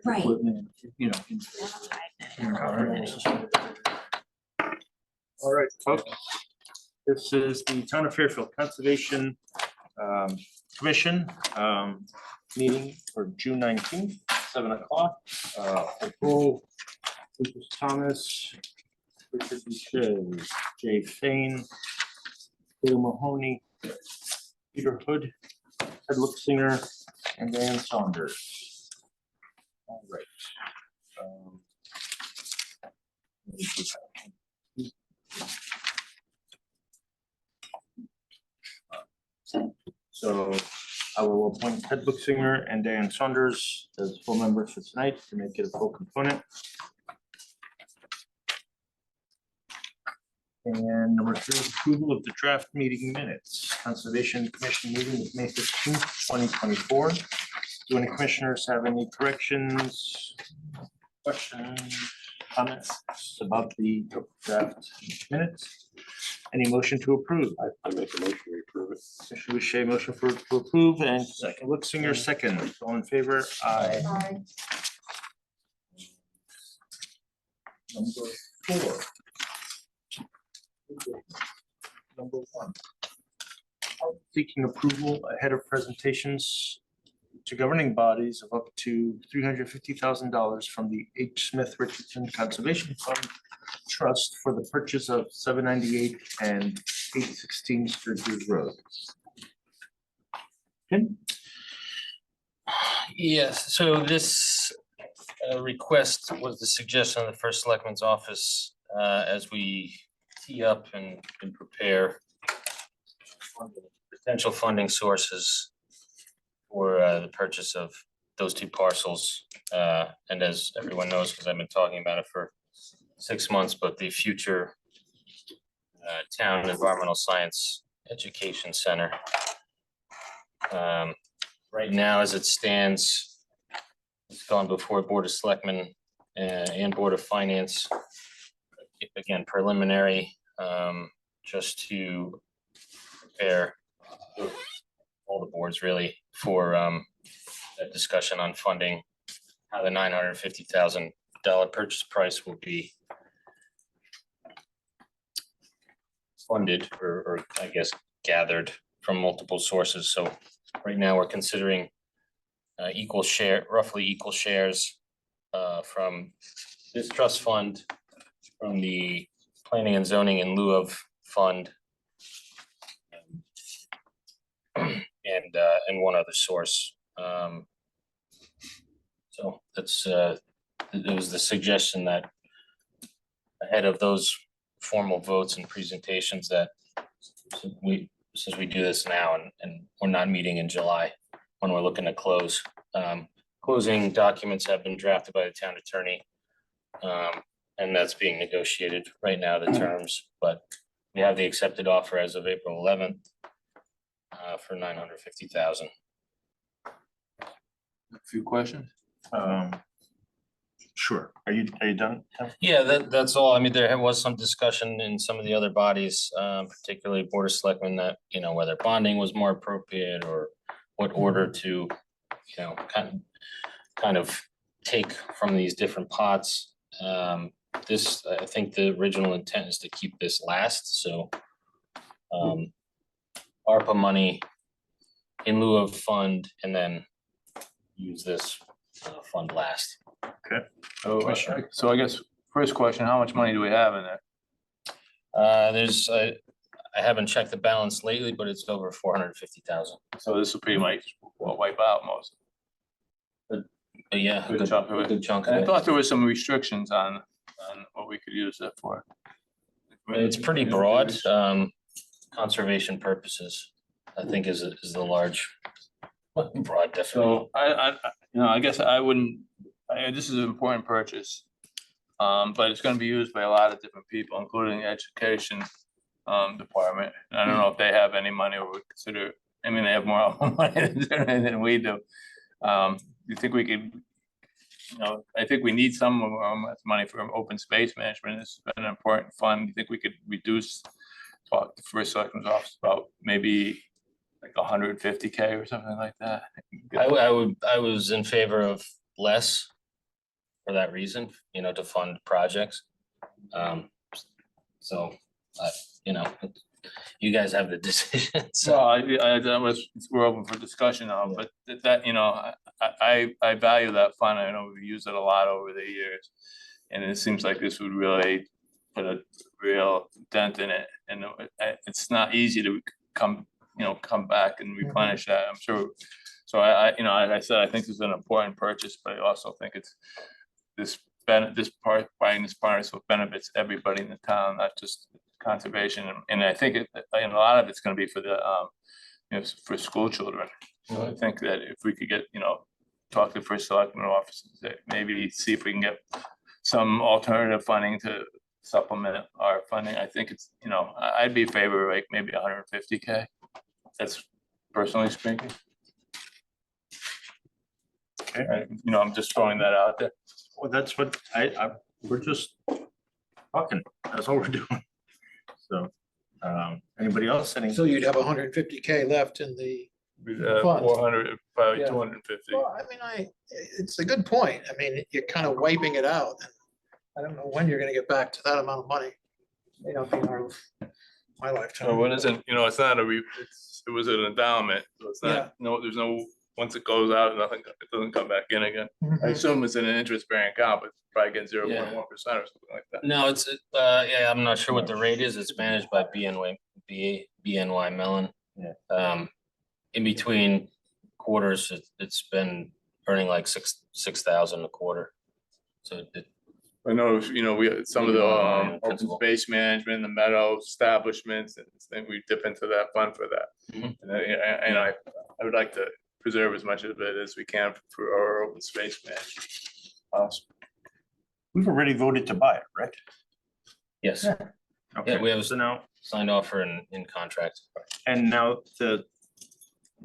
Right. equipment, you know. All right, folks. This is the Town of Fairfield Conservation Commission meeting for June 19th, 7 o'clock. Paul, Lucas Thomas, Richard Boucher, Jay Fain, Bill Mahoney, Peter Hood, Ed Luxinger, and Dan Saunders. All right. So I will appoint Ted Luxinger and Dan Saunders as full members for tonight to make it a full component. And number 3 is approval of the draft meeting minutes. Conservation Commission meeting is May 15th, 2024. Do any commissioners have any corrections, questions, comments about the draft minutes? Any motion to approve? I make a motion to approve it. Commissioner Boucher, motion to approve, and second, Luxinger, second. All in favor? Aye. Aye. Number 4. Number 1. Seeking approval ahead of presentations to governing bodies of up to $350,000 from the H. Smith Richardson Conservation Fund Trust for the purchase of 798 and 816 Sturgis Road. Tim? Yes, so this request was the suggestion of the first selectman's office as we tee up and prepare potential funding sources for the purchase of those 2 parcels. And as everyone knows, because I've been talking about it for 6 months, but the future town environmental science education center. Right now, as it stands, it's gone before Board of Selectmen and Board of Finance. Again, preliminary, just to prepare all the boards really for that discussion on funding, how the $950,000 purchase price will be funded or I guess gathered from multiple sources. So right now we're considering roughly equal shares from this trust fund, from the planning and zoning in lieu of fund, and one other source. So that's it was the suggestion that ahead of those formal votes and presentations that since we do this now and we're not meeting in July when we're looking to close. Closing documents have been drafted by the town attorney. And that's being negotiated right now, the terms, but we have the accepted offer as of April 11th for $950,000. A few questions? Sure. Are you done? Tim? Yeah, that's all. I mean, there was some discussion in some of the other bodies, particularly Board of Selectmen, that, you know, whether bonding was more appropriate or what order to, you know, kind of take from these different pots. This, I think the original intent is to keep this last, so ARPA money in lieu of fund and then use this fund last. Okay. So I guess first question, how much money do we have in there? There's, I haven't checked the balance lately, but it's over 450,000. So this will pretty much wipe out most. But yeah, Good chunk of it. good chunk And of I it. thought there were some restrictions on what we could use that for. It's pretty broad, conservation purposes, I think is the large, broad definition. So I guess I wouldn't, this is an important purchase. But it's gonna be used by a lot of different people, including the education department. And I don't know if they have any money or would consider, I mean, they have more money than we do. You think we could, you know, I think we need some money for open space management. It's been an important fund. You think we could reduce, talk to the first selectman's office about maybe like 150K or something like that? I was in favor of less, for that reason, you know, to fund projects. So, you know, you guys have the decision, so. Well, that was, we're open for discussion now, but that, you know, I value that fund. I know we've used it a lot over the years. And it seems like this would really put a real dent in it. And it's not easy to come back and replenish that, I'm sure. So you know, as I said, I think this is an important purchase, but I also think it's this buying this partnership benefits everybody in the town, not just conservation. And I think and a lot of it's gonna be for the, you know, for school children. So I think that if we could get, you know, talk to first selectman offices, that maybe see if we can get some alternative funding to supplement our funding. I think it's, you know, I'd be in favor of like maybe 150K. That's personally speaking. Okay. You know, I'm just throwing that out there. Well, that's what we're just talking. That's all we're doing. So, anybody else? Any? So you'd have 150K left in the, Fund. 400, probably Yeah. 250. well, I mean, it's a good point. I mean, you're kind of wiping it out. I don't know when you're gonna get back to that amount of money. May not be in my So lifetime. what isn't, you know, it's not a, it was an endowment, so it's Yeah. not, no, there's no, once it goes out, nothing, it doesn't come back in again. I Mhm. assume it's in an interest bearing account, but probably getting 0.1% or something like that. No, it's, yeah, I'm not sure what the rate is. It's managed by BNY Mellon. Yeah. In between quarters, it's been earning like 6,000 a quarter. So I know, you know, some of the open Principal. space management, the meadow establishments, and then we dip into that fund for that. Mhm. And I would like to preserve as much of it as we can for our open space management. Awesome. We've already voted to buy it, right? yes, Okay, we have a- so now, signed offer in contract. and now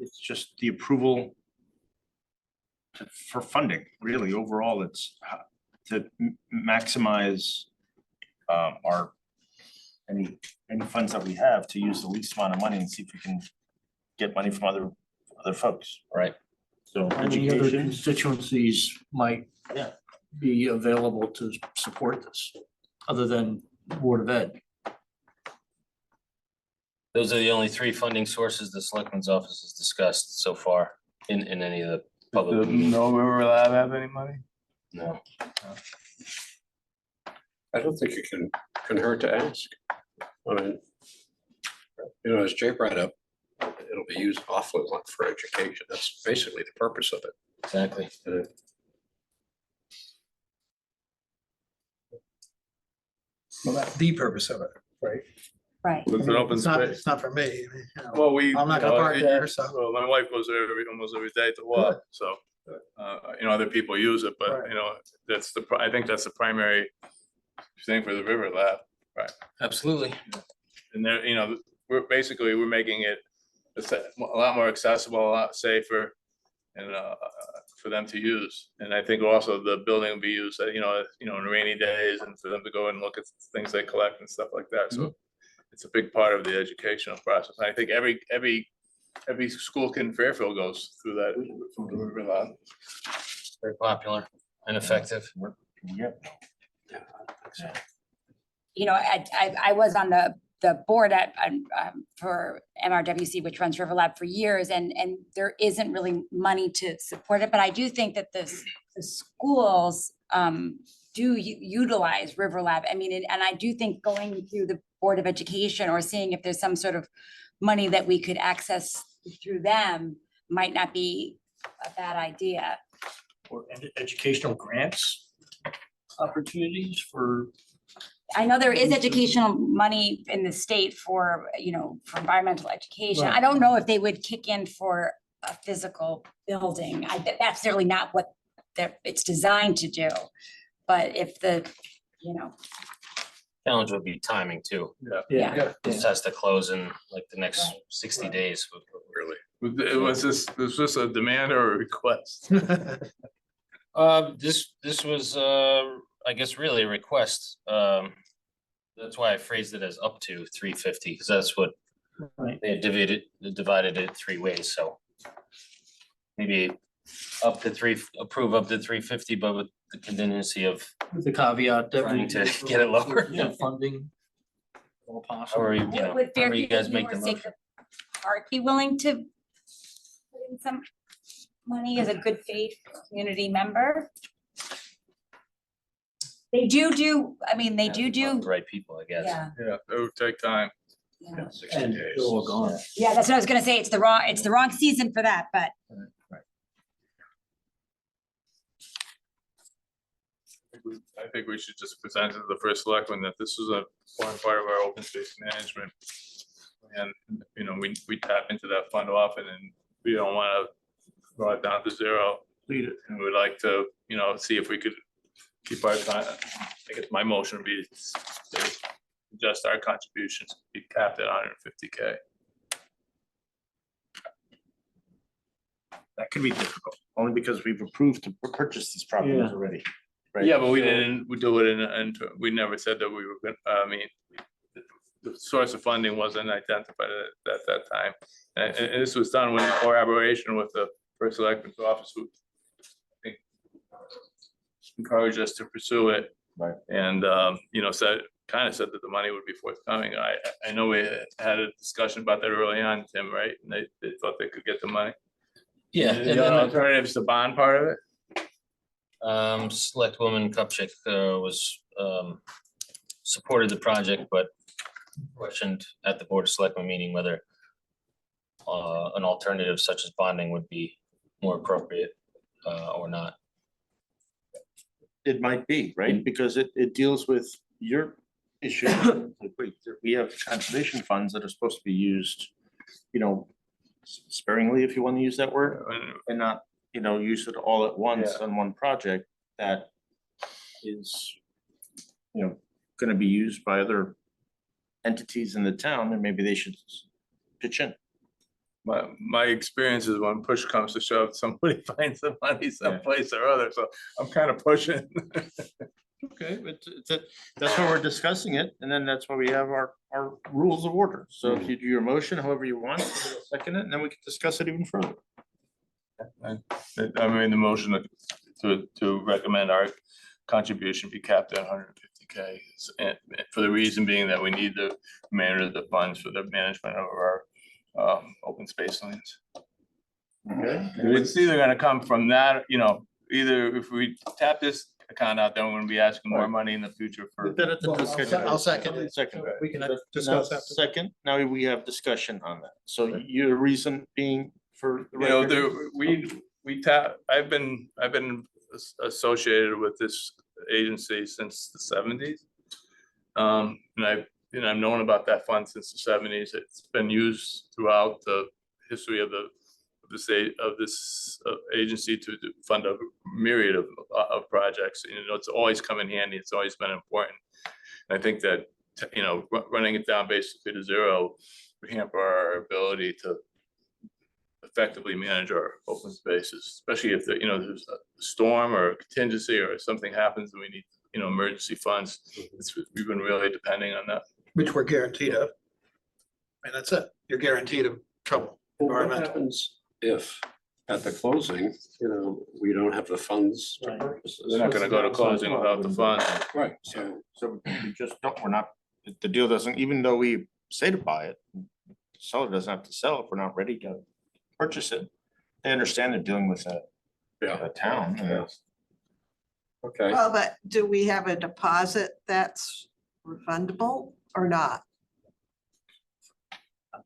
it's just the approval for funding, really, overall, it's to maximize our, any funds that we have to use the least amount of money and see if we can get money from other folks. Right. So Any other education, constituencies might Yeah. be available to support this, other than Board of Ed. Those are the only three funding sources the selectman's office has discussed so far in any of the public meetings. No River Lab have any money? No. I don't think it can hurt to ask. I mean, you know, as Jay brought up, it'll be used awfully a lot for education. That's basically the purpose of it. Exactly. Well, that's the purpose of it, right? Right. It's an open It's not, space. it's not for me. I mean, you know, Well, we. I'm not you gonna know, park there, so. Well, my wife goes there almost every day to walk, so, you know, other people use it, but, Right. you know, that's I think that's the primary thing for the River Lab. Absolutely. And there, you know, we're making it a lot more accessible, a lot safer, and for them to use. And I think also the building will be used, you know, in rainy days, and for them to go and look at things they collect and stuff like that. So it's a big part of the educational process. I think every school kid in Fairfield goes through that from the River Lab. Very popular and effective. yeah, You know, I was on the board for MRWC, which runs River Lab for years, and there isn't really money to support it, but I do think that the schools do utilize River Lab. I mean, and I do think going through the Board of Education or seeing if there's some sort of money that we could access through them might not be a bad idea. Or educational grants opportunities for, I know there is educational money in the state for, you know, for environmental education. I don't know if they would kick in for a physical building. That's certainly not what it's designed to do. But if you know, Challenge would be timing too. yeah, This has to close in like the next Right. 60 days. Really. Was this a demand or a request? This was, I guess, really a request. That's why I phrased it as up to 350, because that's what right, they had divided it 3 ways, so. Maybe approve up to 350, but with the contingency of With the caveat that we. Trying to get it lower. Yeah, funding. All possible. however, you know, Would however you Fairfield guys make the University motion. Park be willing to put in some money as a good faith community member? They do, I mean, they do, The right people, I guess. yeah. Yeah, it would take time. Yeah. 60 And days. they're all gone. Yeah, that's what I was gonna say. It's the wrong season for that, but I think we should just present to the first selectman that this is a important part of our open space management. And, you know, we tap into that fund often and we don't wanna draw it down to zero. And we'd like to, you know, see if we could keep our, I guess my motion would be to adjust our contributions, be capped at 150K. That could be difficult, only because we've approved to purchase these properties Yeah. already. right? Yeah, but we didn't, we do it and we never said that we were gonna, I mean, the source of funding wasn't identified at that time. And this was done with collaboration with the first selectman's office, who I think encouraged us to pursue it. Right. And, you know, kind of said that the money would be forthcoming. I know we had a discussion about that early on, Tim, right? And they thought they could get the money. Yeah, And and the then alternative's the bond part of it. Selectwoman Kupchak was supported the project, but questioned at the Board of Selectmen meeting whether an alternative such as bonding would be more appropriate or not. It might be, right? Because it deals with your issue. Like, wait, we have conservation funds that are supposed to be used, you know, sparingly, if you want to use that word, and not, you know, use it all at once on one project that is, you know, gonna be used by other entities in the town, and maybe they should pitch in. My experience is when push comes to shove, somebody finds the money someplace or other, so I'm kind of pushing. Okay, but that's why we're discussing it, and then that's why we have our rules of order. So if you do your motion however you want, we'll second it, and then we can discuss it even further. I made the motion to recommend our contribution be capped at 150K. And for the reason being that we need to manage the funds for the management of our open space lands. Okay. And it's either gonna come from that, you know, either if we tap this account out, then we're gonna be asking more money in the future for. Then it's a discussion. I'll second it. Second. We can Now, discuss after. Second, now we have discussion on that. So your reason being for. the You know, record? I've been associated with this agency since the 70s. And I've known about that fund since the 70s. It's been used throughout the history of this agency to fund a myriad of projects. You know, it's always come in handy. It's always been important. And I think that, you know, running it down basically to zero would hamper our ability to effectively manage our open spaces, especially if you know, there's a storm or a contingency or something happens and we need, you know, emergency funds. We've been really depending on that. Which we're guaranteed of. And that's it. You're guaranteed of trouble. Well, what Environmental. happens if at the closing, you know, we don't have the funds to Right. purchase They're this? not gonna go to closing without the funds. Right, so So we just don't, we're not, the deal doesn't, even though we say to buy it, the seller doesn't have to sell if we're not ready to purchase it. They understand they're dealing with yeah, a town. Yeah. okay. Well, but do we have a deposit that's refundable or not?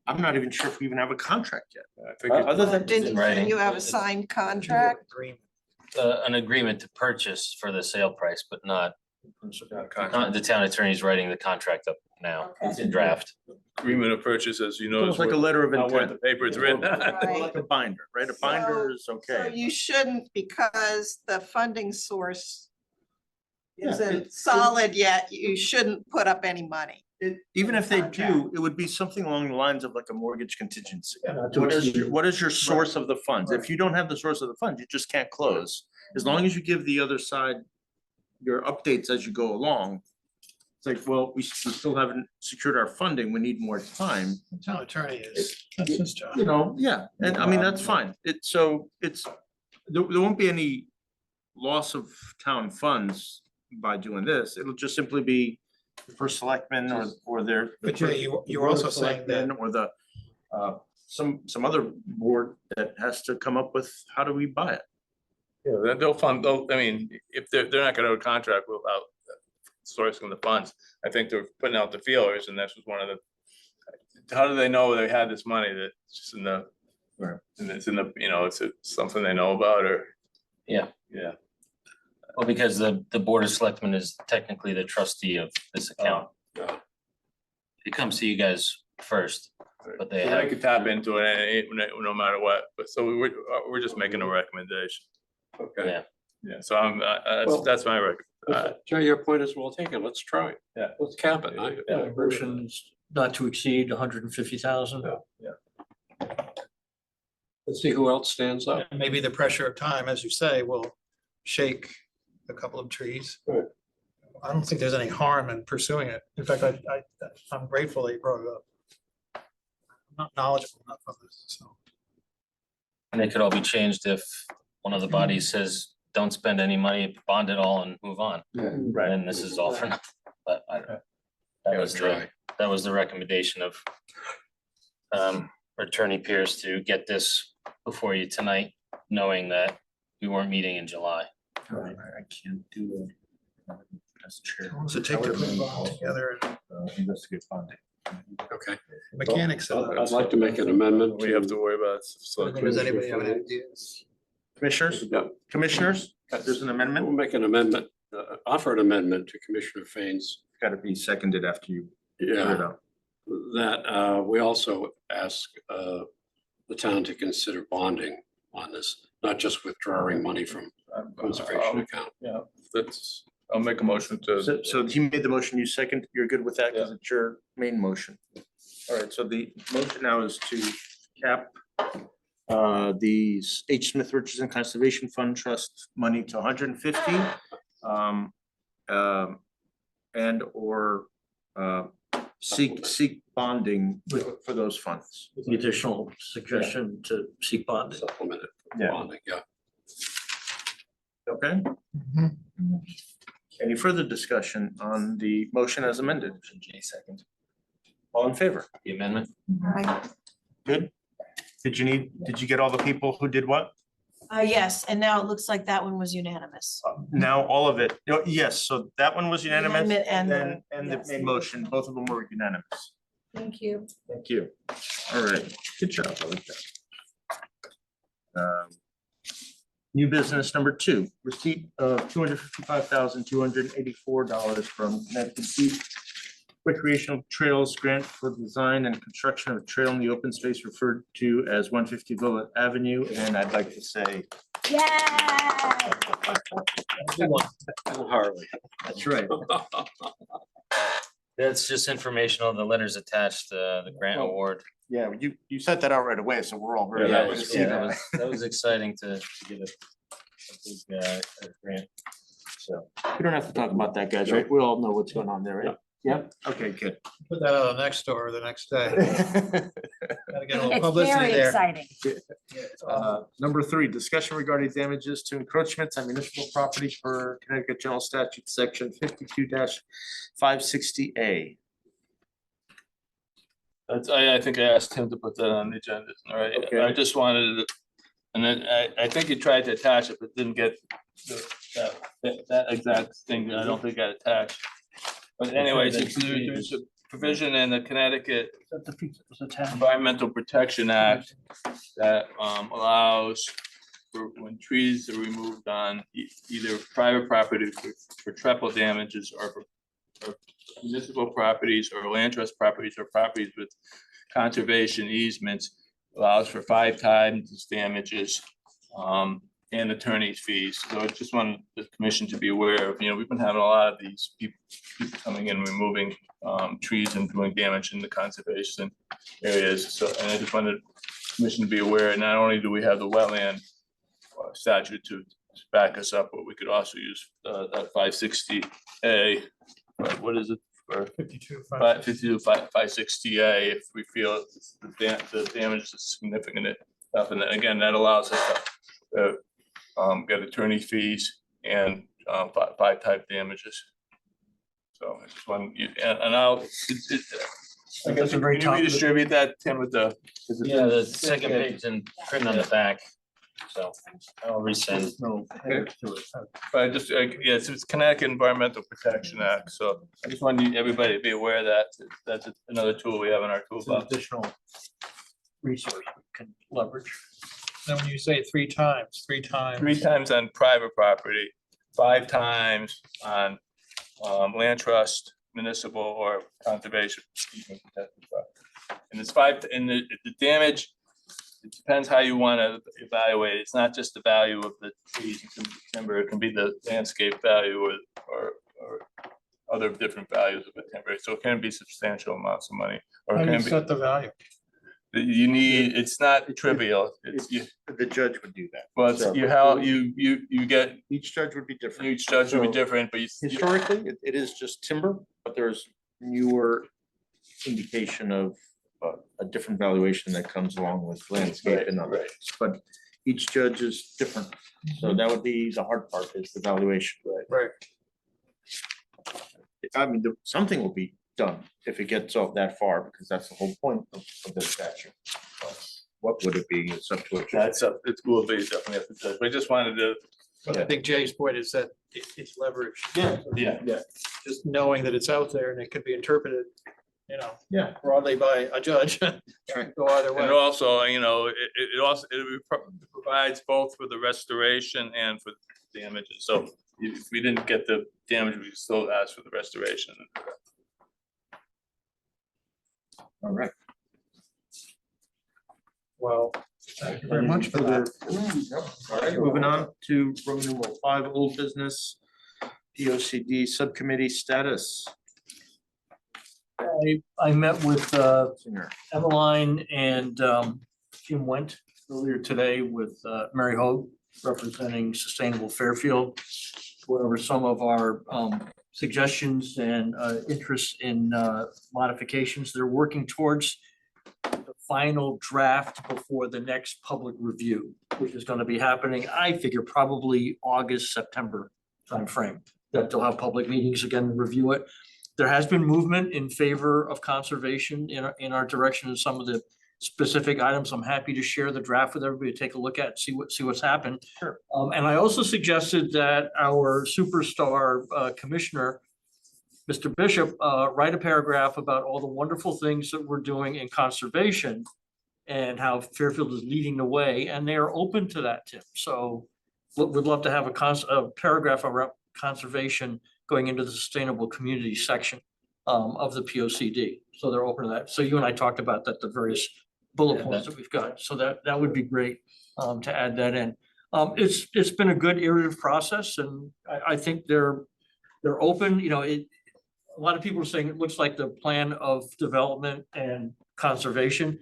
I'm not even sure if we even have a contract yet. I think it- Other than. Didn't writing. you have a signed contract? Agreement. An agreement to purchase for the sale price, but not, contract. the town attorney's writing the contract up now. It's in draft. Agreement of purchase, as you know, is Almost like a letter of not worth the intent. paper it's written on. Right. Like a binder, right? A binder is So okay. you shouldn't, because the funding source Yeah, isn't solid yet, you shouldn't put up any money. Even if they do, Contract. it would be something along the lines of like a mortgage contingency. Not to What is, exceed. what is your source of the funds? If you don't have the source of the funds, you just can't close. As long as you give the other side your updates as you go along. It's like, well, we still haven't secured our funding. We need more time. The town attorney that's his job. You know, yeah, and I mean, that's fine. There won't be any loss of town funds by doing this. It'll just simply be the first selectman or their. But Jay, you were also saying that- Or the, some other board that has to come up with, how do we buy it? Yeah, they'll fund, I mean, if they're not gonna have a contract without sourcing the funds, I think they're putting out the feelers, and that's just one of the, how do they know they had this money that's just in the, Right. and it's in the, it's something they know about, or? Yeah. Yeah. Well, because the Board of Selectmen is technically the trustee of this account. Yeah. It comes to you guys first, but they So have. They could tap into it no matter what, but so we're just making a recommendation. Okay. Yeah. Yeah, so I'm, Well- that's my Joe, your point is well taken. Let's try it. Yeah. Let's cap it. I agree with that. Motion's not to exceed 150,000. Let's see who else stands up. And maybe the pressure of time, as you say, will shake a couple of trees. Right. I don't think there's any harm in pursuing it. In fact, I'm grateful that you brought it up. I'm not knowledgeable enough of this, so. And it could all be changed if one of the bodies says, don't spend any money, bond it all and move on. Right. And this is all for nothing, but I. Yeah, let's try. That was the recommendation of Attorney Pierce to get this before you tonight, knowing that we weren't meeting in July. Right, I can't do it. As chair. How long does it take to put it all together? Investigate funding. Okay. Mechanics of I'd it. like to make an amendment. We have to worry about. So Does anybody have any ideas? Commissioners? Yeah. Commissioners, there's an We'll amendment, make an amendment, offer an amendment to Commissioner Fain's, gotta be seconded after you put it yeah, up. that we also ask the town to consider bonding on this, not just withdrawing money from conservation account. Yeah, I'll make a motion to. So he made the motion, you second, you're good with that, because it's your main motion. All right, so the motion now is to cap the H. Smith Richardson Conservation Fund Trust money to 150. And or seek bonding for those funds. The additional suggestion to seek bonding. Supplemented Yeah. bonding, yeah. Okay, Mhm. any further discussion on the motion as amended? Jay second. All in favor? The amendment? Good. Did you get all the people who did what? Yes, and now it looks like that one was unanimous. Now, all of it, yes, so that one was unanimous, Amendment and and then, the- and the yes. main motion, both of them were unanimous. Thank you. Thank you. All right, good job, I like that. New business number 2, receipt of $255,284 from Connecticut Beach Recreational Trails Grant for design and construction of a trail in the open space referred to as 150 Village Avenue, and I'd like to say. Yay! Harley. That's right. That's just informational. The letter's attached, the grant award. Yeah, you sent that out right away, so we're all very Yeah, happy to see Yeah, that. that was exciting to get a big grant. So we don't have to talk about that, guys, right? We all know what's going on there, right? Yeah, okay, good. Put that on the next door the next day. Gotta get a little It's publicity very there. exciting. Number 3, discussion regarding damages to encroachments on municipal property for Connecticut General Statute, section 52-560A. I think I asked him to put that on the agenda, all right? Okay. I just wanted it, and then I think he tried to attach it, but didn't get that exact thing. I don't think got attached. But anyways, there's a provision in the Connecticut Environmental Protection Act that allows for when trees are removed on either private property for treble damages or for municipal properties or land trust properties or properties with conservation easements, allows for 5 times damages and attorney's fees. So I just wanted the commission to be aware of, we've been having a lot of these people coming in, removing trees and doing damage in the conservation areas. So, and I just wanted the commission to be aware, not only do we have the wetland statute to back us up, but we could also use that 560A. What is it? Or 560A if we feel the damage is significant enough. And then again, that allows us to get attorney fees and 5 type damages. So I just want you, and I'll, I guess, That's a very can you top- redistribute that, Tim, with the? is it- Yeah, the second page and print on the back. So I'll resend. No. header to it. But I just, yes, it's Connecticut Environmental Protection Act, so I just wanted everybody to be aware that that's another tool we have in our It's an toolbox. additional resource we can leverage. Now, when you say 3 times, 3 times. 3 times on private property, 5 times on land trust, municipal or conservation. And it's 5, and the damage, it depends how you want to evaluate it. It's not just the value of the trees and timber, it can be the landscape value or other different values of the timber. So it can be substantial amounts of money. Or How it do you can be, set the value? you need, it's not trivial. It's, The judge would do that. well, it's, So- you how, you get, Each judge would be different. each judge will be So- different, but you. Historically, it is just timber, but there's newer indication of a different valuation that comes along with landscape and others. But each judge is different. So that would be the hard part is the valuation. Right. I mean, something will be done if it gets off that far, because that's the whole point of the statute. What would it be? It's up to a judge. That's up, it will be definitely up to judge. We just wanted to. But I think Jay's point is that it's leverage. Yeah. Just knowing that it's out there and it could be interpreted, Yeah. broadly by a judge. Go either And way. also, it also, provides both for the restoration and for damages. So if we didn't get the damage, we still ask for the restoration. All right. Well, thank you very much for that. All right, moving on to Roman numeral 5, old business, POCD subcommittee status. I met with Singer. Emmeline and Jim Went earlier today with Mary Hoag representing Sustainable Fairfield. Went over some of our suggestions and interests in modifications. They're working towards the final draft before the next public review, which is going to be happening, I figure probably August, September timeframe, that they'll have public meetings again to review it. There has been movement in favor of conservation in our direction in some of the specific items. I'm happy to share the draft with everybody to take a look at, see what's happened. Sure. And I also suggested that our superstar commissioner, Mr. Bishop, write a paragraph about all the wonderful things that we're doing in conservation and how Fairfield is leading the way, and they are open to that, Tim. So we'd love to have a paragraph around conservation going into the sustainable community section of the POCD. So they're open to that. So you and I talked about that, the various bullet points that we've got. So that would be great to add that in. It's been a good iterative process, and I think they're open, a lot of people are saying it looks like the plan of development and conservation.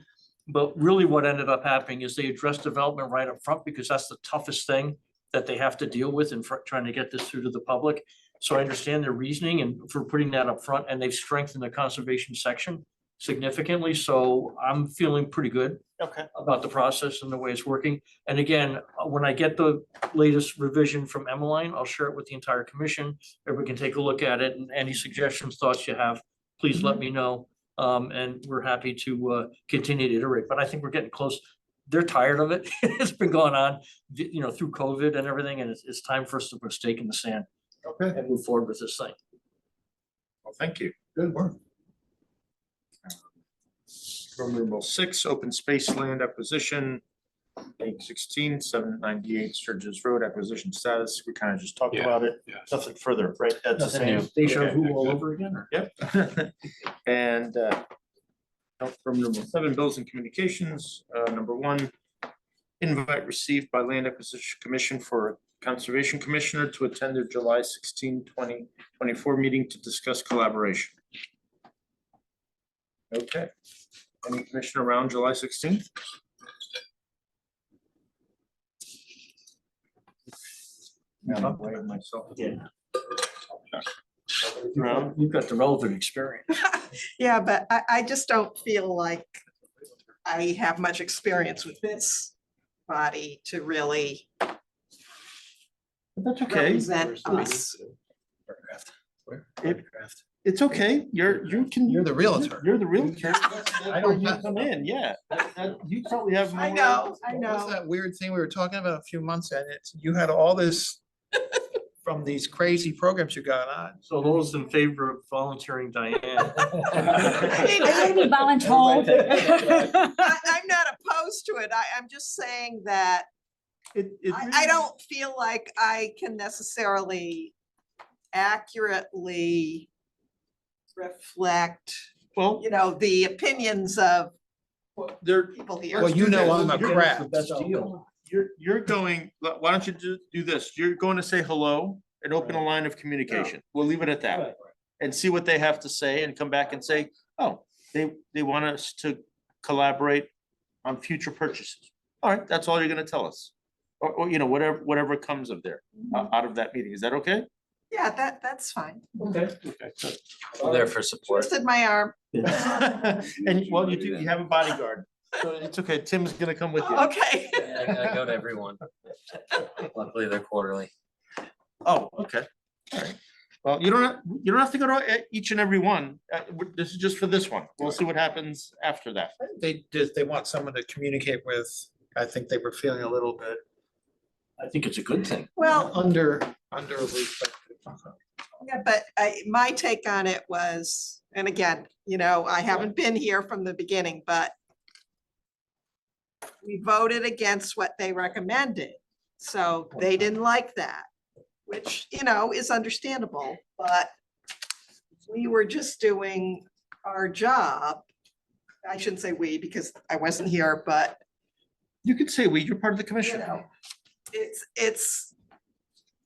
But really what ended up happening is they addressed development right up front because that's the toughest thing that they have to deal with in trying to get this through to the public. So I understand their reasoning and for putting that up front, and they've strengthened the conservation section significantly. So I'm feeling pretty good about the process and the way it's working. And again, when I get the latest revision from Emmeline, I'll share it with the entire commission. Everybody can take a look at it, and any suggestions, thoughts you have, please let me know. And we're happy to continue to iterate, but I think we're getting close. They're tired of it. It's been going on, through COVID and everything, and it's time for us to put a stake in the sand. Okay. And move forward with this thing. Well, thank you. Good work. Roman numeral 6, open space land acquisition. 816-798 Sturgis Road acquisition status. We kind of just talked about it. Nothing further, right? That's the Nothing new. same. Deja Okay. vu all over again, or? Yep. And from number 7, bills and communications, number 1, invite received by Land Acquisition Commission for Conservation Commissioner to attend their July 16, 2024 meeting to discuss collaboration. Okay. Any commissioner around July 16th? I'm not weighing myself again. Around? You've got the relevant experience. Yeah, but I just don't feel like I have much experience with this body to really But that's okay. represent us. It's okay. You're the realtor. You're the realtor. I don't You have- come in, yeah. You probably have more. I know. What was that weird thing we were talking about a few months and it's, you had all this from these crazy programs you got on. So those in favor of volunteering Diane. I gotta be voluntold. I'm not opposed to it. I'm just saying that I don't feel like I can necessarily accurately reflect, Well, you know, the opinions of they're, people here. Well, you know I'm a You're- crap. you're going, why don't you do this? You're going to say hello and open a line of communication. We'll leave it at that. And see what they have to say and come back and say, oh, they want us to collaborate on future purchases. All right, that's all you're gonna tell us. Or, you know, whatever comes of there, out of that meeting. Is that okay? Yeah, that's fine. Okay. Okay. I'm there for support. Twisted my arm. And well, you have a bodyguard, so it's okay. Tim's gonna come with you. Okay. I go to everyone. Luckily, they're quarterly. Oh, okay. All right. Well, you don't have to go to each and every one. This is just for this one. We'll see what happens after that. They want someone to communicate with. I think they were feeling a little bit I think it's a good thing. Well, under respected. yeah, but my take on it was, and again, you know, I haven't been here from the beginning, but we voted against what they recommended. So they didn't like that, which, you know, is understandable, but we were just doing our job. I shouldn't say we because I wasn't here, but You could say you're part of the you commission. know, it's,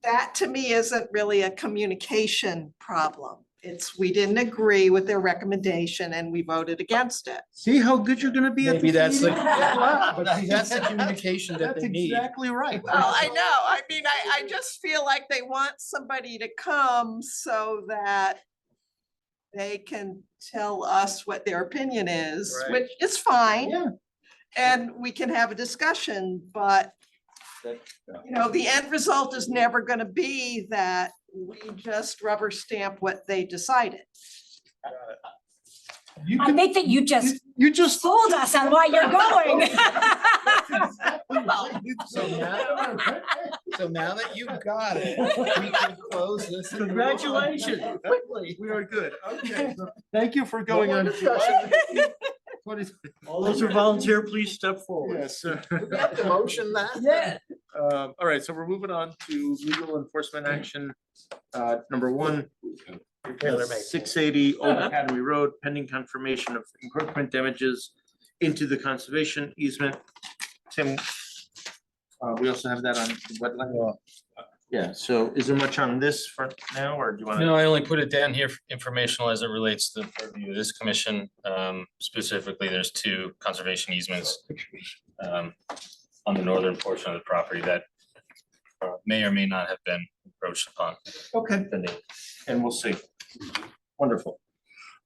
that to me isn't really a communication problem. It's, we didn't agree with their recommendation and we voted against it. See how good you're gonna be at Maybe this that's the, meeting? but see, that's the communication that That's they need. exactly right. Well, I know, I mean, I just feel like they want somebody to come so that they can tell us what their opinion is, Right. which is fine. Yeah. And we can have a discussion, but you know, the end result is never gonna be that we just rubber stamp what they decided. You I can, think that you just you just. told us on why you're going. So now that you've got it, we can close this. and move on. Congratulations. We are good. Okay. so Thank you for going more on. discussion. What is? All those who volunteer, please step forward. Yes, sir. We have to motion that? Yeah. All right, so we're moving on to legal enforcement action. Number one, Taylor made. 680 Old Academy Road, pending confirmation of encroachment damages into the conservation easement. Tim, we also have that on the wetland. Yeah, so is there much on this for now, or do you want to? No, I only put it down here for informational as it relates to the purview of this commission. Specifically, there's 2 conservation easements on the northern portion of the property that may or may not have been encroached upon. Okay, Pending. and we'll see. Wonderful.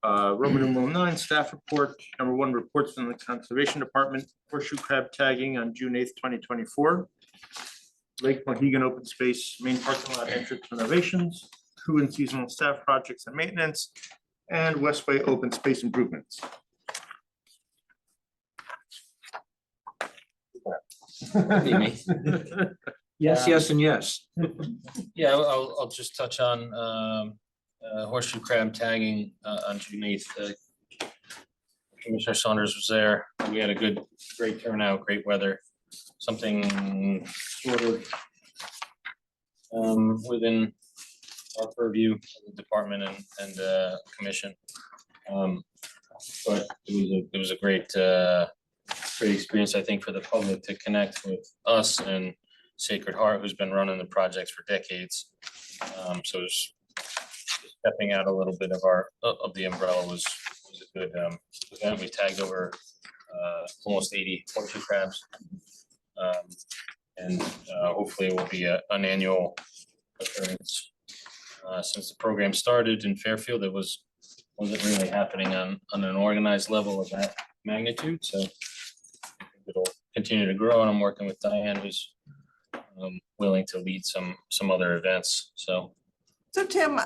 Roman numeral 9, staff report. Number 1, reports from the Conservation Department, horseshoe crab tagging on June 8th, 2024. Lake Mohegan Open Space Main Parking Lot entrance renovations, crew and seasonal staff projects and maintenance, and Westway Open Space improvements. Yes, yes, and yes. Yeah, I'll just touch on horseshoe crab tagging on June 8th. Commissioner Saunders was there. We had a great turnout, great weather, something sort of within our purview of the department and commission. But it was a great experience, I think, for the public to connect with us and Sacred Heart, who's been running the projects for decades. So it's stepping out a little bit of the umbrella was a good event. We tagged over almost 80 horseshoe crabs. And hopefully it will be an annual occurrence. Since the program started in Fairfield, it wasn't really happening on an organized level of that magnitude, so it'll continue to grow, and I'm working with Diane, who's willing to lead some other events, so. So Tim,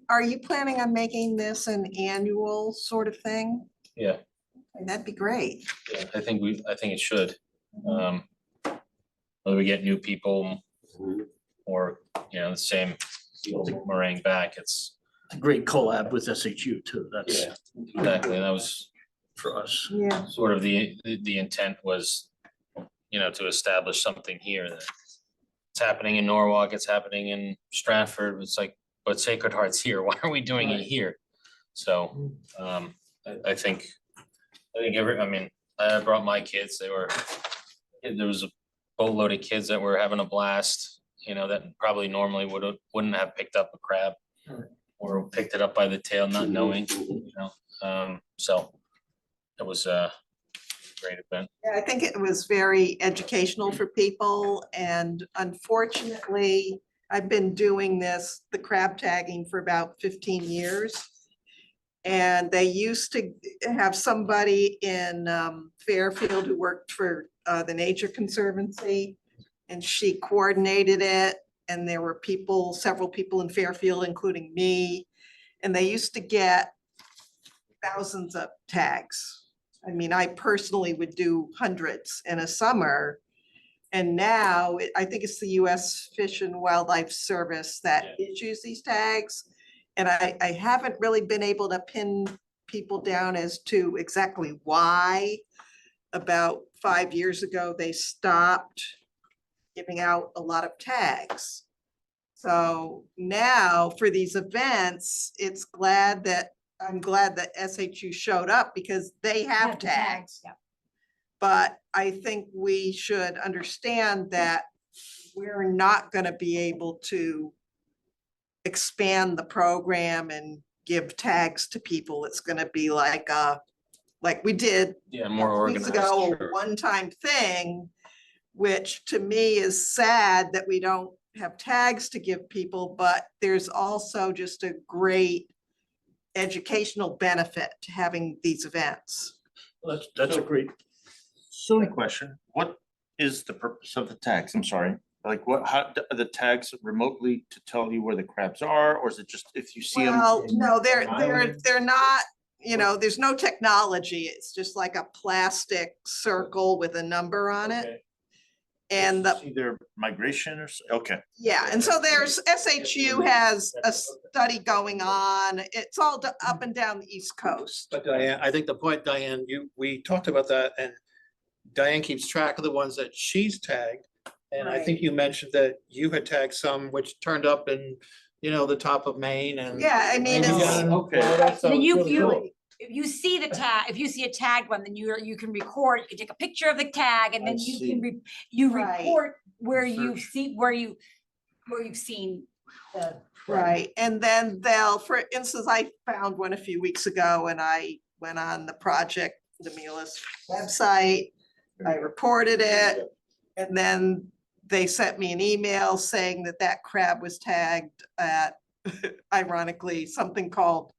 are you planning on making this an annual sort of thing? Yeah, That'd be great. yeah, I think it should. Whether we get new people or, the same meringue back, it's, A great collab with SHU too. That's exactly, that was for us. Yeah. sort of the intent was, to establish something here that it's happening in Norwalk, it's happening in Stratford, it's like, but Sacred Heart's here, why are we doing it here? So, I think I brought my kids, there was a boatload of kids that were having a blast, that probably normally wouldn't have picked up a crab. Or picked it up by the tail, not knowing, so it was a great event. Yeah, I think it was very educational for people, and unfortunately, I've been doing the crab tagging for about 15 years. And they used to have somebody in Fairfield who worked for the Nature Conservancy, and she coordinated it. And there were several people in Fairfield, including me, and they used to get thousands of tags. I mean, I personally would do hundreds in a summer. And now I think it's the US Fish and Wildlife Service that issues these tags. And I haven't really been able to pin people down as to exactly why. About 5 years ago, they stopped giving out a lot of tags. So now for these events, I'm glad that SHU showed up because they have tags. Yeah. But I think we should understand that we're not gonna be able to expand the program and give tags to people. It's gonna be like we did Yeah, more weeks organized. ago, a sure. one-time thing, which to me is sad that we don't have tags to give people, but there's also just a great educational benefit to having these events. That's a great, Silly question, what is the purpose of the tags? I'm sorry. Like how, are the tags remotely to tell you where the crabs are, or is it just if you see them? Well, no, they're not, there's no technology. It's just like a plastic circle with a number on it. And See their migration okay. yeah, and so there's, SHU has a study going on. It's all up and down the East Coast. But Diane, I think the point, Diane, we talked about that, and Diane keeps track of the ones that she's tagged. And I think you mentioned that you had tagged some which turned up in, the top of Maine and. Yeah, I mean, maybe it's, down in Okay. Florida, so Then it's you- really you- cool. If you see the tag, if you see a tagged one, then you can record, you can take a picture of the tag and I then you see. can, you Right. report where you Research. see, where you've seen the. right, and then for instance, I found one a few weeks ago and I went on the Project Lemulus website. I reported it, and then they sent me an email saying that crab was tagged at, ironically, something called,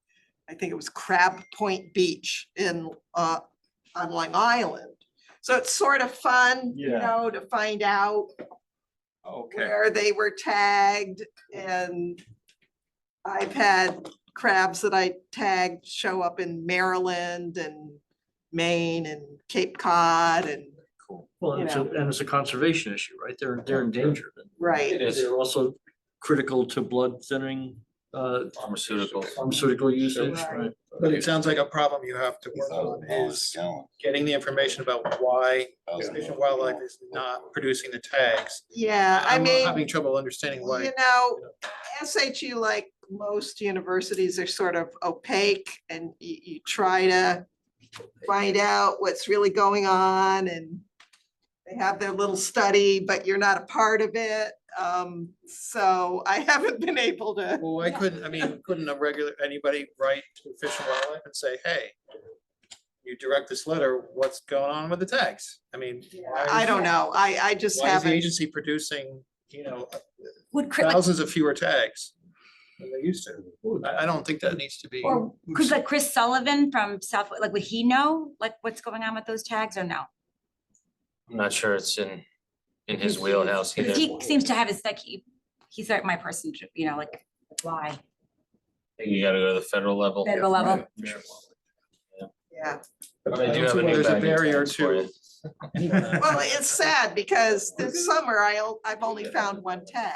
I think it was Crab Point Beach on Long Island. So it's sort of fun, Yeah. to find out Okay. where they were tagged, and I've had crabs that I tagged show up in Maryland and Maine and Cape Cod and, well, and it's a conservation issue, right? They're endangered. right. It is They're also critical to blood thinning, pharmaceuticals. pharmaceutical usage, Right. right? But it sounds like a problem you have to work on is getting the information about why Fish and Wildlife is not producing the tags. Yeah, I I'm mean, having trouble understanding why. SHU, like most universities, are sort of opaque, and you try to find out what's really going on, and they have their little study, but you're not a part of it. So I haven't been able to, Well, why couldn't anybody write to Fish and Wildlife and say, hey, you direct this letter, what's going on with the tags? I mean. why I is- don't know. I just Why is the haven't. agency producing, Would, like, thousands of fewer tags than they used to? I don't think that needs to be. or could like Chris Sullivan from South, like, would he know like what's going on with those tags or no? I'm not sure it's in in his wheelhouse. He He does- seems to have his, like, he's like my person, like, why? You gotta go to the federal level. Federal level. Yeah. But I do have a new There's a bag of barrier tags for to- you. Well, it's sad because this summer I've only found one tag.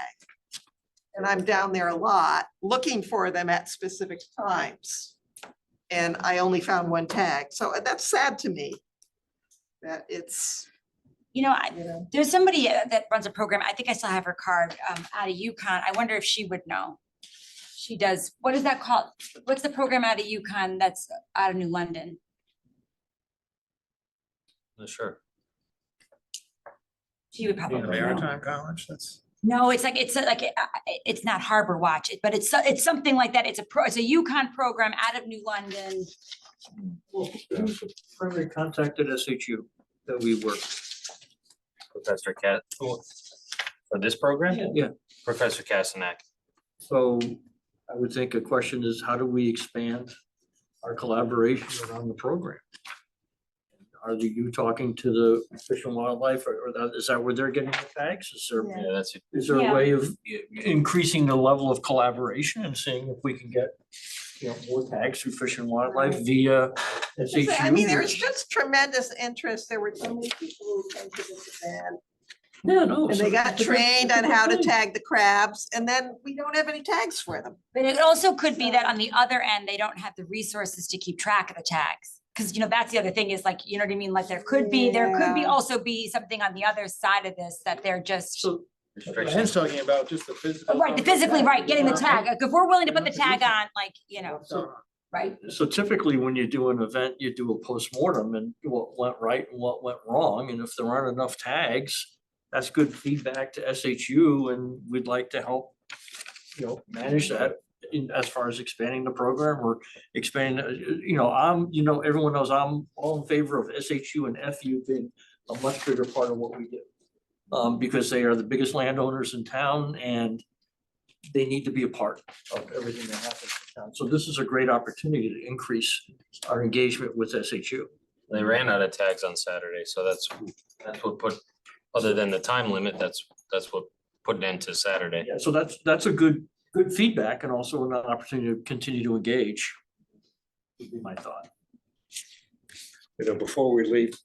And I'm down there a lot looking for them at specific times. And I only found one tag. So that's sad to me. That it's, You know, you know, there's somebody that runs a program, I think I still have her card, out of UConn. I wonder if she would know. She does, what is that called? What's the program out of UConn that's out of New London? Sure. She would probably know. Maritime College, that's. No, it's like, it's not Harbor Watch, but it's something like that. It's a UConn program out of New London. Well, who's the primary contact at SHU that we work? Professor Cat, for this program? Yeah, Professor Castanet. so I would think a question is, how do we expand our collaboration around the program? Are you talking to the Fish and Wildlife, or is that where they're getting the tags? Is there, Yeah. Yeah, that's it. is there Yeah. a way of increasing the level of collaboration and seeing if we can get, more tags through Fish and Wildlife via SHU? I mean, there's just tremendous interest. There were so many people who came to this event. Yeah, no. And so- they got but that's- trained on that's how to good. tag the crabs and then we don't have any tags for them. But it also could be that on the other end, they don't have the resources to keep track of the tags. Cause that's the other thing is like, you know what I mean? Like there could be Yeah. also be something on the other side of this that they're just. So, Ben's talking about just the physical. Right, physically, right, getting the tag. Like, if we're willing to put the tag on, like, so right? So typically, when you do an event, you do a postmortem and what went right and what went wrong, and if there aren't enough tags, that's good feedback to SHU, and we'd like to help, manage that as far as expanding the program or expanding, everyone knows I'm all in favor of SHU and FU being a much bigger part of what we do. Because they are the biggest landowners in town and they need to be a part of everything that happens in town. So this is a great opportunity to increase our engagement with SHU. They ran out of tags on Saturday, so that's what put, other than the time limit, that's what put an end to Saturday. Yeah, so that's a good feedback and also an opportunity to continue to engage. Would be my thought. Before we leave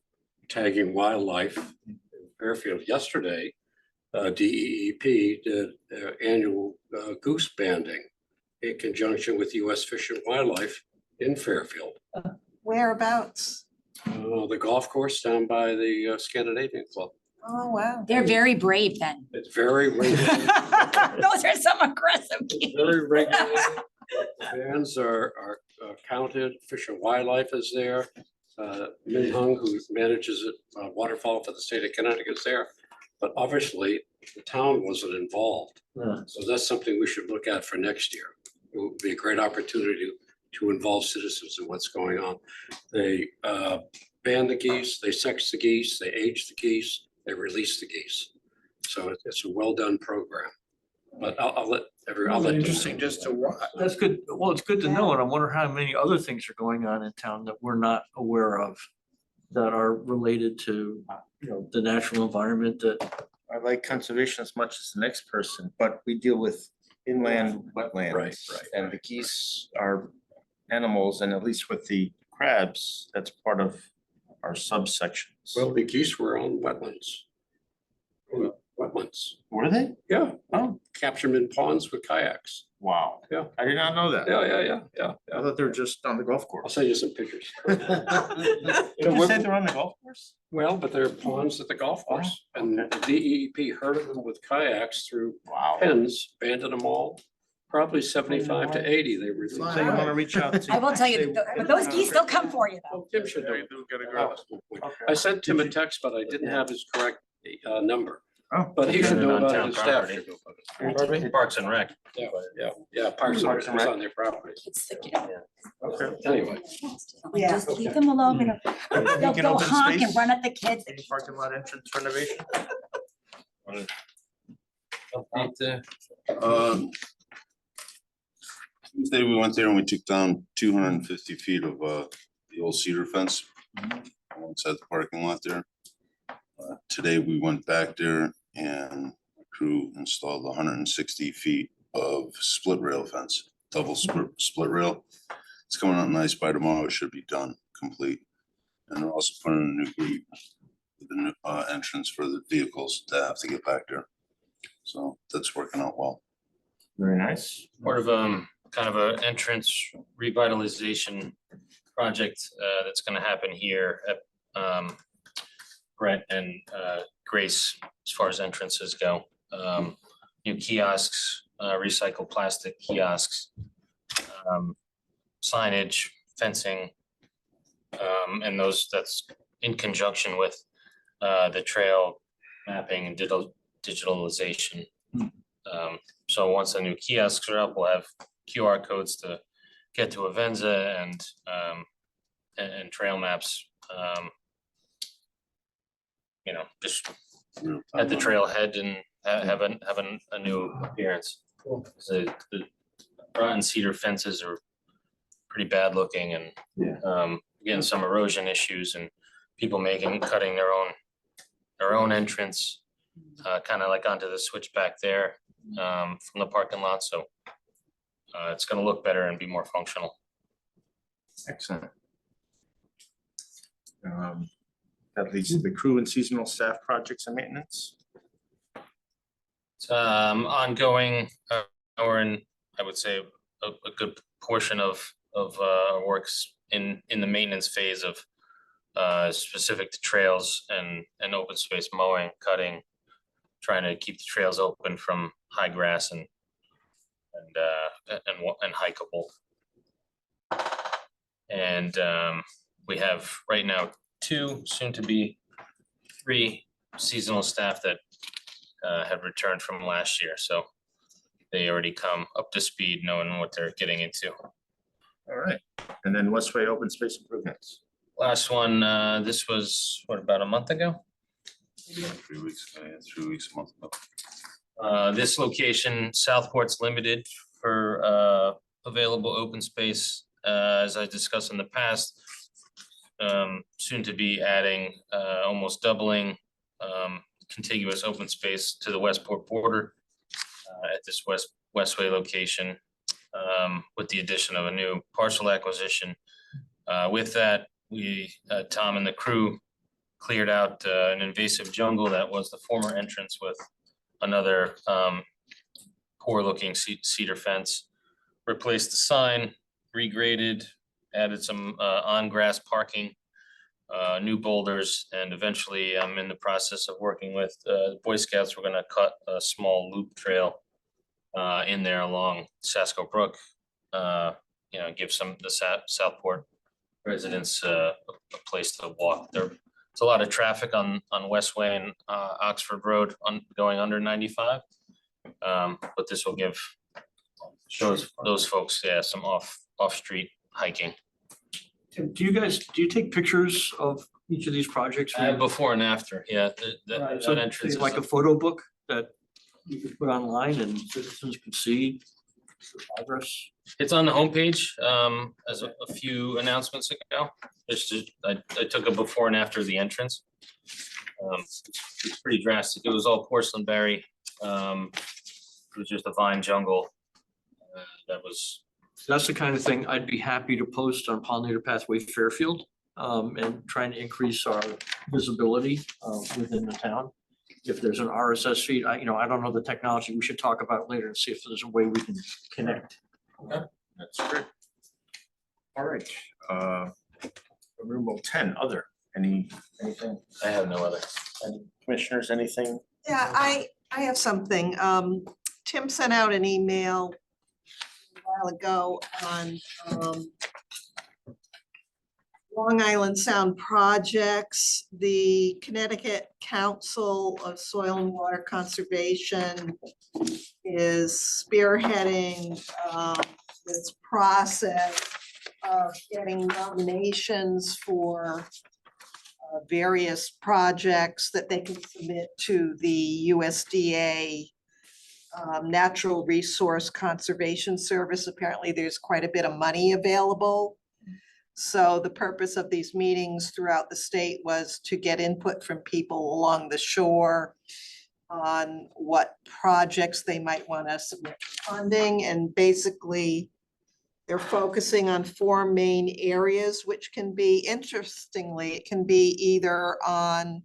tagging wildlife in Fairfield yesterday, DEEP did their annual goose banding in conjunction with US Fish and Wildlife in Fairfield. Whereabouts? The golf course down by the Scandinavian Club. Oh, wow. They're very brave then. It's very regular. Those are some aggressive kids. Very regular. Bands are counted. Fish and Wildlife is there. Min Hung, who manages waterfowl for the state of Connecticut, is there. But obviously, the town wasn't involved. Yeah. So that's something we should look at for next year. It would be a great opportunity to involve citizens in what's going on. They ban the geese, they sex the geese, they age the geese, they release the geese. So it's a well-done program. But I'll let everyone. Interesting just to watch. That's good. Well, it's good to know, and I wonder how many other things are going on in town that we're not aware of that are related to, the natural environment that. I like conservation as much as the next person, but we deal with inland wetlands. Right. And the geese are animals, and at least with the crabs, that's part of our subsections. Well, the geese were on wetlands. Wetlands, Were they? yeah. Oh. Capture them in ponds with kayaks. Wow. Yeah. I did not know that. Yeah. I thought they were just on the golf I'll course. send you some pictures. Did you say they're on the golf course? Well, but there are ponds at the golf course and the DEP herded them with kayaks through Wow. pens, banded them all. Probably 75 to 80 they were. So you wanna reach out to. I will tell you, say- but those geese, they'll come for you though. Oh, Tim should know. They do get a girl. I sent Tim a text, but I didn't have his correct number. Oh. But he should Okay. know On about it, town his staff property. should know about it. Parks and Rec. Yeah, Parks and Rec Parks and is Rec. on their property. It's like, Okay. Anyway, Yeah. just leave them alone. They'll can go open honk and space? run at the kids. Any parking lot entrance renovation? Tuesday, we went there and we took down 250 feet of the old cedar fence alongside the parking lot there. Today, we went back there and the crew installed 160 feet of split rail fence, double split rail. It's coming out nice. By tomorrow, it should be done, complete. And they're also putting in a new gate with the new entrance for the vehicles that have to get back there. So that's working out well. Very nice. Part of kind of an entrance revitalization project that's gonna happen here at Brett and Grace as far as entrances go. New kiosks, recycled plastic kiosks, signage, fencing. And that's in conjunction with the trail mapping and digitalization. So once the new kiosks are up, we'll have QR codes to get to Avenza and trail maps. You know, just at the trailhead and have a new appearance. The rotten cedar fences are pretty bad looking and getting some erosion issues and people cutting their own entrance, kind of like onto the switchback there from the parking lot. So it's gonna look better and be more functional. Excellent. That leads to the crew and seasonal staff projects and maintenance. It's ongoing, we're in, I would say, a good portion of works in the maintenance phase of specific to trails and open space mowing, cutting, trying to keep the trails open from high grass and hikeable. And we have right now 2, soon to be 3 seasonal staff that have returned from last year, so they already come up to speed knowing what they're getting into. All right, and then Westway open space improvements. Last one, this was, what, about a month ago? 3 weeks, 3 weeks, a month ago. This location, Southport's limited for available open space, as I discussed in the past. Soon to be adding, almost doubling contiguous open space to the Westport border at this Westway location, with the addition of a new parcel acquisition. With that, Tom and the crew cleared out an invasive jungle that was the former entrance with another poor looking cedar fence, replaced the sign, regraded, added some on grass parking, new boulders, and eventually I'm in the process of working with the Boy Scouts. We're gonna cut a small loop trail in there along Sasko Brook, you know, give the Southport residents a place to walk. There's a lot of traffic on Westway and Oxford Road going under 95. But this will give those folks, some off-street hiking. Do you take pictures of each of these projects? Before and after, Right, so that entrance is like a photo book that you could put online and citizens can see the progress? It's on the homepage, as a few announcements ago. I took a before and after the entrance. It's pretty drastic. It was all porcelain berry. It was just a vine jungle. That's the kind of thing I'd be happy to post on Pollinator Pathway Fairfield, and trying to increase our visibility within the town. If there's an RSS feed, I don't know the technology. We should talk about it later and see if there's a way we can connect. That's great. All right, Rule 10, other, anything? I have no other. Any commissioners, anything? Yeah, I have something. Tim sent out an email a while ago on Long Island Sound projects. The Connecticut Council of Soil and Water Conservation is spearheading this process of getting nominations for various projects that they can submit to the USDA Natural Resource Conservation Service. Apparently, there's quite a bit of money available. So the purpose of these meetings throughout the state was to get input from people along the shore on what projects they might want to submit funding, and basically they're focusing on 4 main areas, which can be, interestingly, it can be either on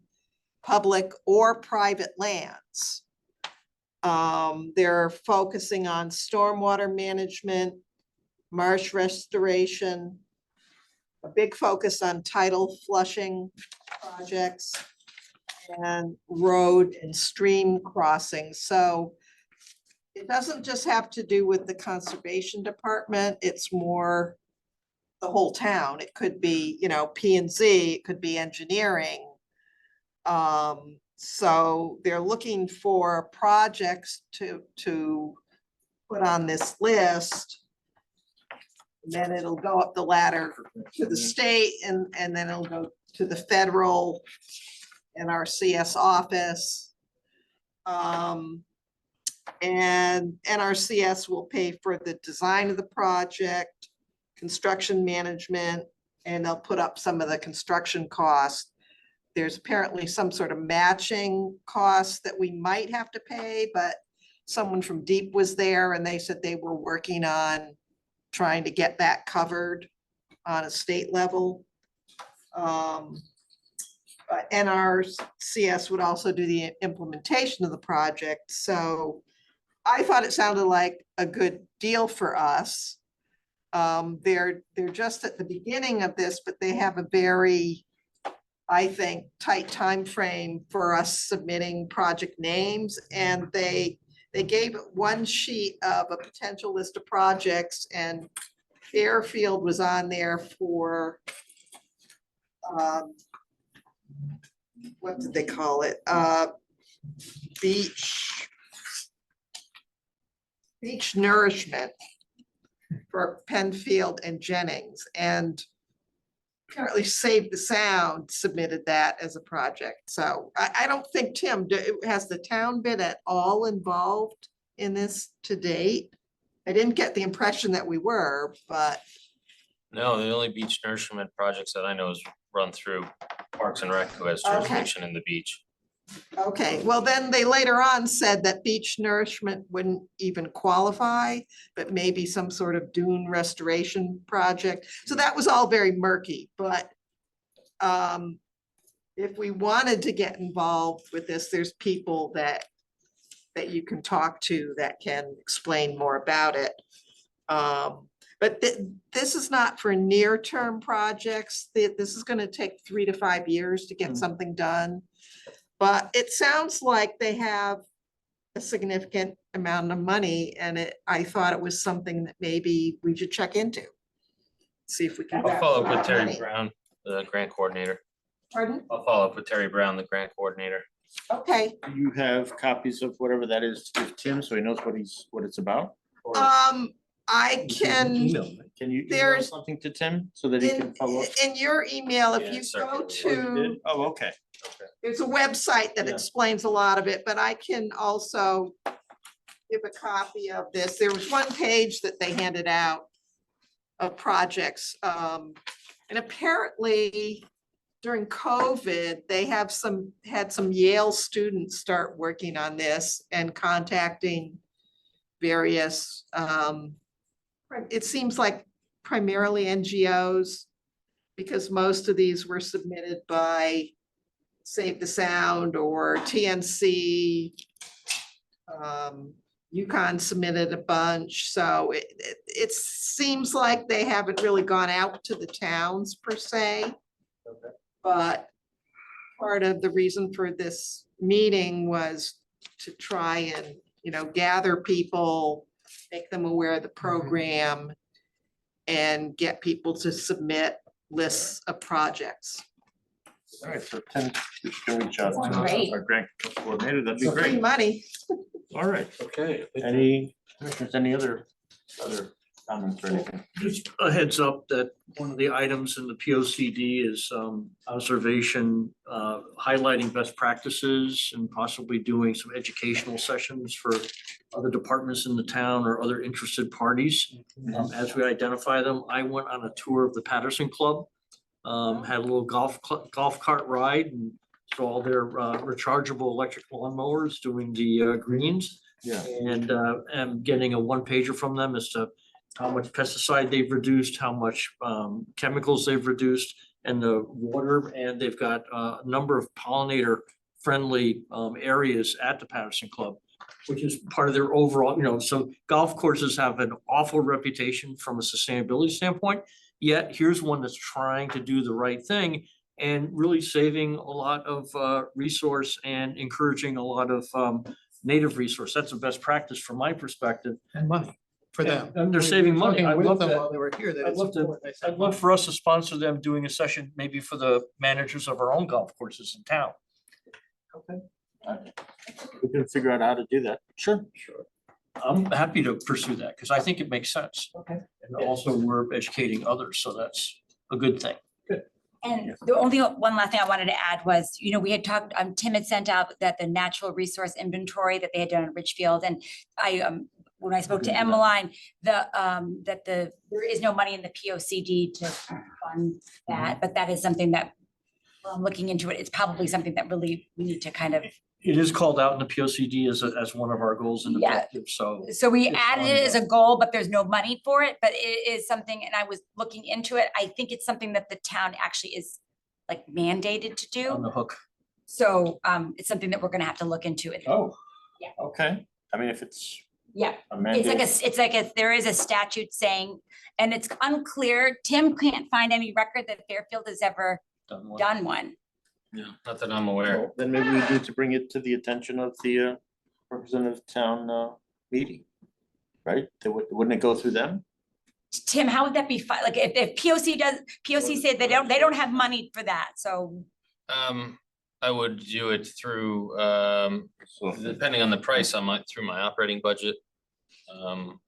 public or private lands. They're focusing on stormwater management, marsh restoration, a big focus on tidal flushing projects, and road and stream crossings. So it doesn't just have to do with the conservation department, it's more the whole town. It could be, you know, P and Z, it could be engineering. So they're looking for projects to put on this list. And then it'll go up the ladder to the state, and then it'll go to the federal NRCS office. And NRCS will pay for the design of the project, construction management, and they'll put up some of the construction costs. There's apparently some sort of matching costs that we might have to pay, but someone from Deep was there and they said they were working on trying to get that covered on a state level. But NRCS would also do the implementation of the project. So I thought it sounded like a good deal for us. They're just at the beginning of this, but they have a very, I think, tight time frame for us submitting project names. And they gave one sheet of a potential list of projects, and Fairfield was on there for, what did they call it? Beach nourishment for Penfield and Jennings, and apparently Save the Sound submitted that as a project. So I don't think, Tim, has the town been at all involved in this to date? I didn't get the impression that we were, but. No, the only beach nourishment projects that I know is run through Parks and Rec, who has Okay. jurisdiction in the beach. Okay, well, then they later on said that beach nourishment wouldn't even qualify, but maybe some sort of dune restoration project. So that was all very murky, but if we wanted to get involved with this, there's people that you can talk to that can explain more about it. But this is not for near-term projects. This is gonna take 3 to 5 years to get something done. But it sounds like they have a significant amount of money, and I thought it was something that maybe we should check into. See if we can. I'll follow up with Terry Money. Brown, the grant coordinator. Pardon? I'll follow up with Terry Brown, the grant coordinator. Okay, Do you have copies of whatever that is to give Tim so he knows what it's about? Or I can, can you email there's- something to Tim so that he can follow up? in your email, if Yeah, you certainly. go Oh, you to, did? Oh, okay. there's a website that Yeah. explains a lot of it, but I can also give a copy of this. There was one page that they handed out of projects. And apparently during COVID, they had some Yale students start working on this and contacting various, it seems like primarily NGOs, because most of these were submitted by Save the Sound or TNC. UConn submitted a bunch, so it seems like they haven't really gone out to the towns per se. But part of the reason for this meeting was to try and, gather people, make them aware of the program, and get people to submit lists of projects. All right, so Tim, you can reach out to Great. our grant coordinator. That'd be Free great. money. All right. Okay. Any, commissioners, any other comments or anything? Just a heads up that one of the items in the P O C D is observation, highlighting best practices and possibly doing some educational sessions for other departments in the town or other interested parties. As we identify them, I went on a tour of the Patterson Club, had a little golf cart ride and install their rechargeable electric lawnmowers, doing the greens. Yeah. And am getting a one pager from them as to how much pesticide they've reduced, how much chemicals they've reduced, and the water, and they've got a number of pollinator friendly areas at the Patterson Club, which is part of their overall, so golf courses have an awful reputation from a sustainability standpoint. Yet here's one that's trying to do the right thing and really saving a lot of resource and encouraging a lot of native resource. That's the best practice from my perspective. And money for them. And they're We saving were money. talking I'd with love them that. while they were here that I'd it's love to- important they save I'd love for us to sponsor them doing a session, maybe for the managers of our own golf courses in town. We can figure out how to do that. Sure. I'm happy to pursue that because I think it makes sense. Okay. And also we're educating others, so that's a good thing. And the only one last thing I wanted to add was, we had talked, Tim had sent out that the natural resource inventory that they had done in Richfield, and when I spoke to Emmeline, there is no money in the POCD to fund that, but that is something that looking into it, it's probably something that really we need to kind of. It is called out in the POCD as one of our goals and Yeah. objectives, so. So we It's added on it as the- a goal, but there's no money for it, but it is something, and I was looking into it. I think it's something that the town actually is like mandated to On do. the hook. So it's something that we're gonna have to look into it. Oh. Yeah. Okay, I mean, if it's Yeah, a it's like there is a statute saying, and it's unclear. Tim can't find any record that Fairfield has ever done one. Not that I'm aware. Well, then maybe we need to bring it to the attention of the representative town meeting. Right? Wouldn't it go through them? Tim, how would that be like if POC said they don't have money for that, so. I would do it through, depending on the price, through my operating budget.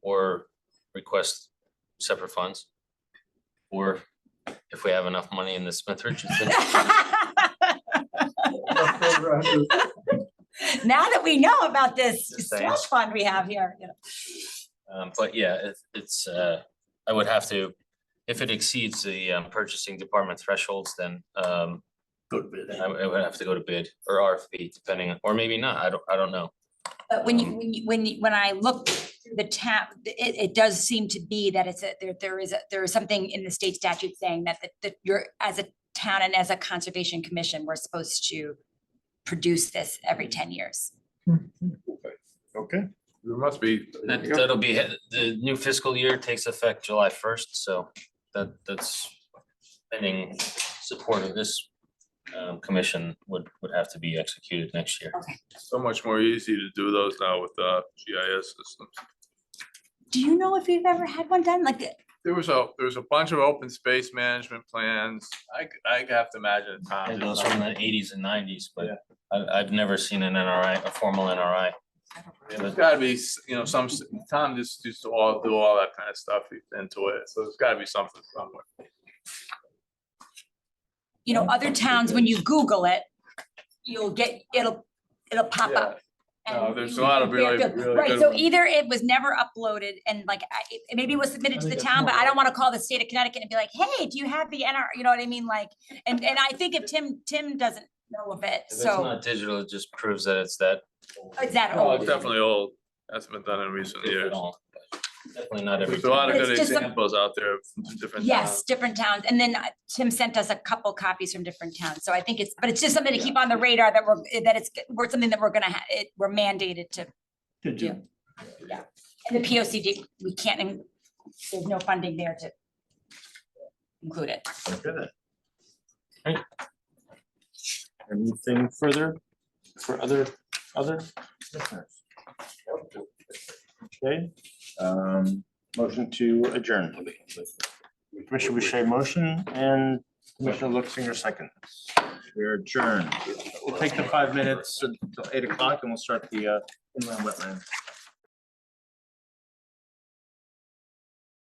Or request separate funds. Or if we have enough money in the Smith Richardson. Now that we know about this Just saying. slush fund we have here. But yeah, it's, I would have to, if it exceeds the purchasing department thresholds, then Go to bid. I would have to go to bid or RFP, depending, or maybe not, I don't know. But when I look through the tab, it does seem to be that there is something in the state statute saying that you're, as a town and as a conservation commission, we're supposed to produce this every 10 years. Okay. There must be. That'll be, the new fiscal year takes effect July 1st, so that's pending support of this commission would have to be executed next year. So much more easy to do those now with GIS systems. Do you know if you've ever had one done like that? There was a bunch of open space management plans. I have to imagine at times. It goes from the 80s and 90s, but I've never seen an NRI, a formal NRI. There's gotta be, some, Tom just used to do all that kind of stuff into it, so there's gotta be something somewhere. Other towns, when you Google it, it'll pop up. No, And there's a lot of really, Fairfield- really Right, good so ones. either it was never uploaded and like, maybe it was submitted to the town, but I don't wanna call the state of Connecticut and be like, hey, do you have the NR, you know what I mean? Like, and I think if Tim doesn't know of it, If it's so not digital, it just proves that it's that. it's that Oh, old. it's definitely old. That's been done in recent years. Definitely not every. There's a lot of But it's good just some- examples out there from different Yes, towns. different towns. And then Tim sent us a couple copies from different towns. So I think but it's just something to keep on the radar that we're something that we're mandated to do. Yeah. And the POCD, we can't, there's no funding there to include it. Okay. Anything further for other? listeners? Okay, motion to adjourn. Commissioner Boucher motion and Commissioner Luxinger second. We're adjourned. We'll take the 5 minutes until 8 o'clock and we'll start the inland wetland.